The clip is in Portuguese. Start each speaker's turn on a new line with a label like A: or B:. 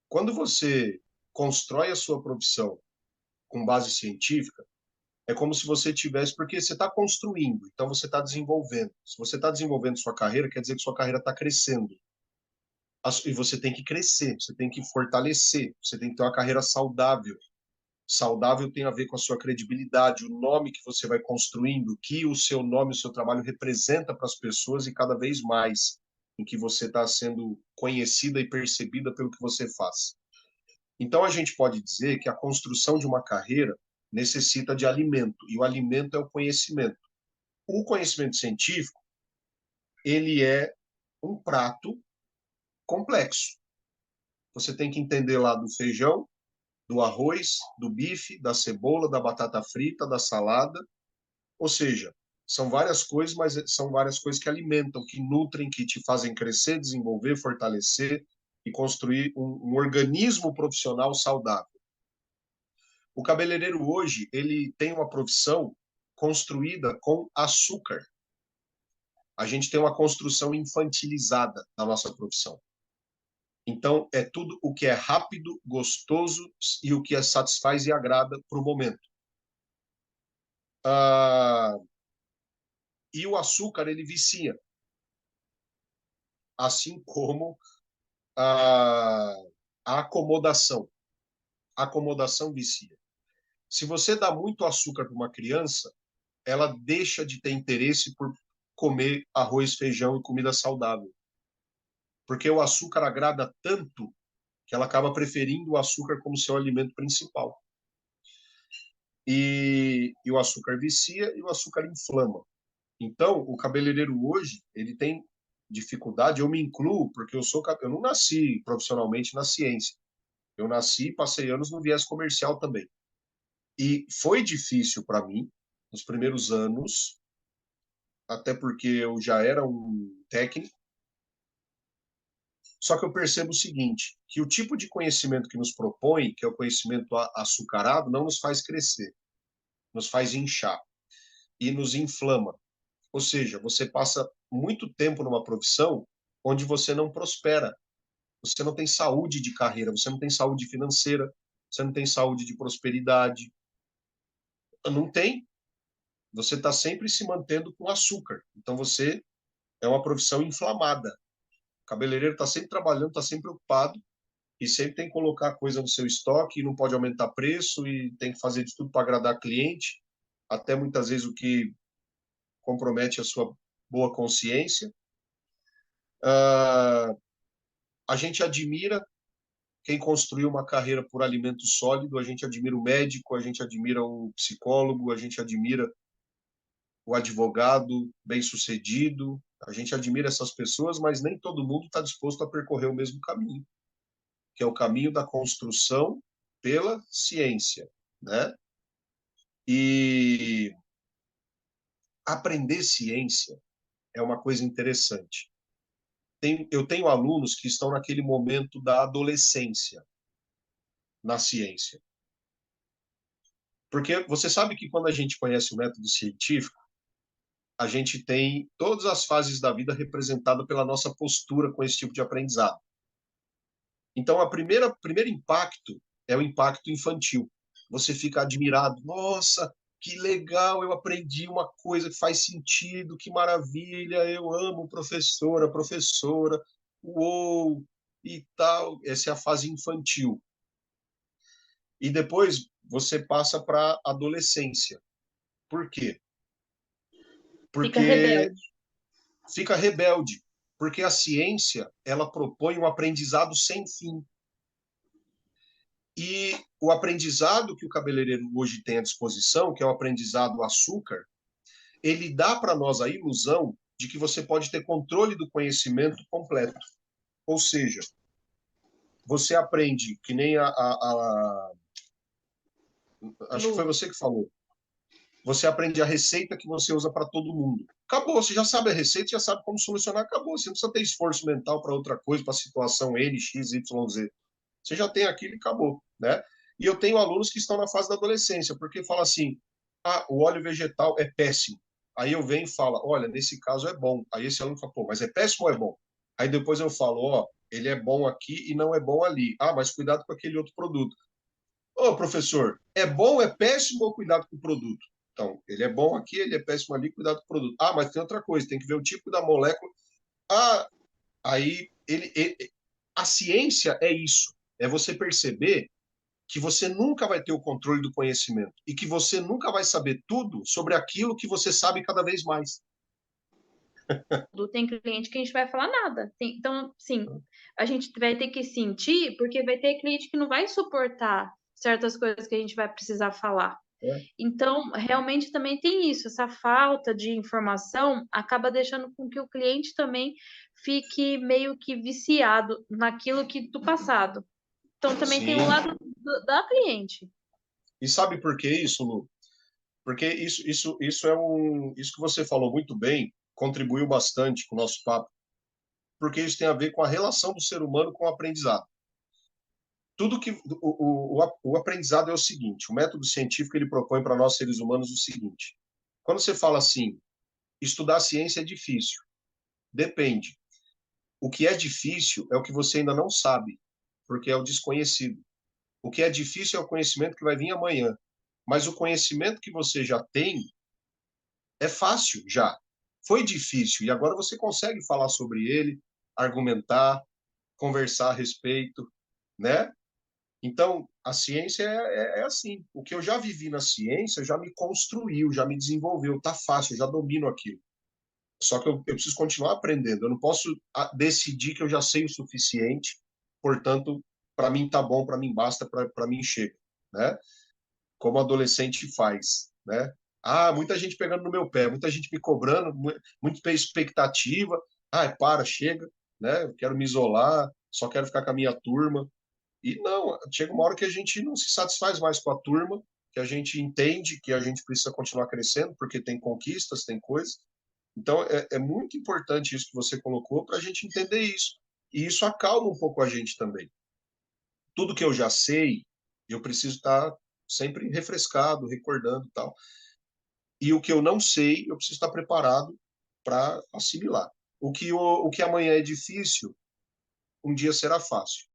A: Quando você constrói a sua profissão com base científica, é como se você tivesse, porque você está construindo, então você está desenvolvendo. Se você está desenvolvendo sua carreira, quer dizer que sua carreira está crescendo. E você tem que crescer, você tem que fortalecer, você tem que ter uma carreira saudável. Saudável tem a ver com a sua credibilidade, o nome que você vai construindo, o que o seu nome, o seu trabalho representa para as pessoas e cada vez mais em que você está sendo conhecida e percebida pelo que você faz. Então, a gente pode dizer que a construção de uma carreira necessita de alimento, e o alimento é o conhecimento. O conhecimento científico, ele é um prato complexo. Você tem que entender lá do feijão, do arroz, do bife, da cebola, da batata frita, da salada, ou seja, são várias coisas, mas são várias coisas que alimentam, que nutrem, que te fazem crescer, desenvolver, fortalecer e construir um organismo profissional saudável. O cabeleireiro hoje, ele tem uma profissão construída com açúcar. A gente tem uma construção infantilizada na nossa profissão. Então, é tudo o que é rápido, gostoso e o que satisfaz e agrada para o momento. E o açúcar, ele vicia. Assim como a, a acomodação. A acomodação vicia. Se você dá muito açúcar para uma criança, ela deixa de ter interesse por comer arroz, feijão e comida saudável. Porque o açúcar agrada tanto que ela acaba preferindo o açúcar como seu alimento principal. E o açúcar vicia e o açúcar inflama. Então, o cabeleireiro hoje, ele tem dificuldade, eu me incluo, porque eu não nasci profissionalmente na ciência. Eu nasci e passei anos no viés comercial também. E foi difícil para mim, nos primeiros anos, até porque eu já era um técnico. Só que eu percebo o seguinte, que o tipo de conhecimento que nos propõe, que é o conhecimento açucarado, não nos faz crescer, nos faz inchar e nos inflama. Ou seja, você passa muito tempo numa profissão onde você não prospera, você não tem saúde de carreira, você não tem saúde financeira, você não tem saúde de prosperidade. Não tem. Você está sempre se mantendo com açúcar. Então você é uma profissão inflamada. O cabeleireiro está sempre trabalhando, está sempre preocupado e sempre tem que colocar coisa no seu estoque, e não pode aumentar preço e tem que fazer de tudo para agradar cliente, até muitas vezes o que compromete a sua boa consciência. A gente admira quem construiu uma carreira por alimento sólido, a gente admira o médico, a gente admira o psicólogo, a gente admira o advogado bem-sucedido, a gente admira essas pessoas, mas nem todo mundo está disposto a percorrer o mesmo caminho, que é o caminho da construção pela ciência, né? E aprender ciência é uma coisa interessante. Eu tenho alunos que estão naquele momento da adolescência na ciência. Porque você sabe que quando a gente conhece o método científico, a gente tem todas as fases da vida representadas pela nossa postura com esse tipo de aprendizado. Então, primeiro impacto é o impacto infantil. Você fica admirado, nossa, que legal, eu aprendi uma coisa que faz sentido, que maravilha, eu amo professora, uou, e tal. Essa é a fase infantil. E depois você passa para a adolescência. Por quê?
B: Fica
A: Porque
B: rebelde.
A: fica rebelde, porque a ciência, ela propõe um aprendizado sem fim. E o aprendizado que o cabeleireiro hoje tem à disposição, que é o aprendizado açúcar, ele dá para nós a ilusão de que você pode ter controle do conhecimento completo. Ou seja, você aprende, que nem acho que foi
B: Lu,
A: você que falou, você aprende a receita que você usa para todo mundo. Acabou, você já sabe a receita, já sabe como solucionar, acabou. Você não precisa ter esforço mental para outra coisa, para a situação N, X, Y, Z. Você já tem aquilo e acabou, né? E eu tenho alunos que estão na fase da adolescência, porque fala assim, o óleo vegetal é péssimo. Aí eu venho e falo, olha, nesse caso é bom. Aí esse aluno fala, pô, mas é péssimo ou é bom? Aí depois eu falo, ó, ele é bom aqui e não é bom ali. Ah, mas cuidado com aquele outro produto. Ô, professor, é bom, é péssimo ou cuidado com o produto? Então, ele é bom aqui, ele é péssimo ali, cuidado com o produto. Ah, mas tem outra coisa, tem que ver o tipo da molécula. Ah, aí a ciência é isso, é você perceber que você nunca vai ter o controle do conhecimento e que você nunca vai saber tudo sobre aquilo que você sabe cada vez mais.
B: Tem cliente que a gente vai falar nada. Então, sim, a gente vai ter que sentir, porque vai ter cliente que não vai suportar certas coisas que a gente vai precisar falar.
A: Né?
B: Então, realmente também tem isso, essa falta de informação acaba deixando com que o cliente também fique meio que viciado naquilo que do passado. Então, também tem o
A: Sim.
B: lado da cliente.
A: E sabe por que isso, Lu? Porque isso que você falou muito bem, contribuiu bastante com o nosso papo, porque isso tem a ver com a relação do ser humano com o aprendizado. Tudo que o aprendizado é o seguinte, o método científico ele propõe para nós seres humanos o seguinte: quando você fala assim, estudar ciência é difícil, depende. O que é difícil é o que você ainda não sabe, porque é o desconhecido. O que é difícil é o conhecimento que vai vir amanhã. Mas o conhecimento que você já tem é fácil já. Foi difícil e agora você consegue falar sobre ele, argumentar, conversar a respeito, né? Então, a ciência é assim. O que eu já vivi na ciência já me construiu, já me desenvolveu. Tá fácil, eu já domino aquilo. Só que eu preciso continuar aprendendo. Eu não posso decidir que eu já sei o suficiente, portanto, para mim tá bom, para mim basta, para mim chega, né? Como adolescente faz, né? Ah, muita gente pegando no meu pé, muita gente me cobrando, muita expectativa. Ah, para, chega, né? Eu quero me isolar, só quero ficar com a minha turma. E não, chega uma hora que a gente não se satisfaz mais com a turma, que a gente entende que a gente precisa continuar crescendo, porque tem conquistas, tem coisas. Então, é muito importante isso que você colocou para a gente entender isso. E isso acalma um pouco a gente também. Tudo que eu já sei, eu preciso estar sempre refrescado, recordando e tal. E o que eu não sei, eu preciso estar preparado para assimilar. O que amanhã é difícil, um dia será fácil.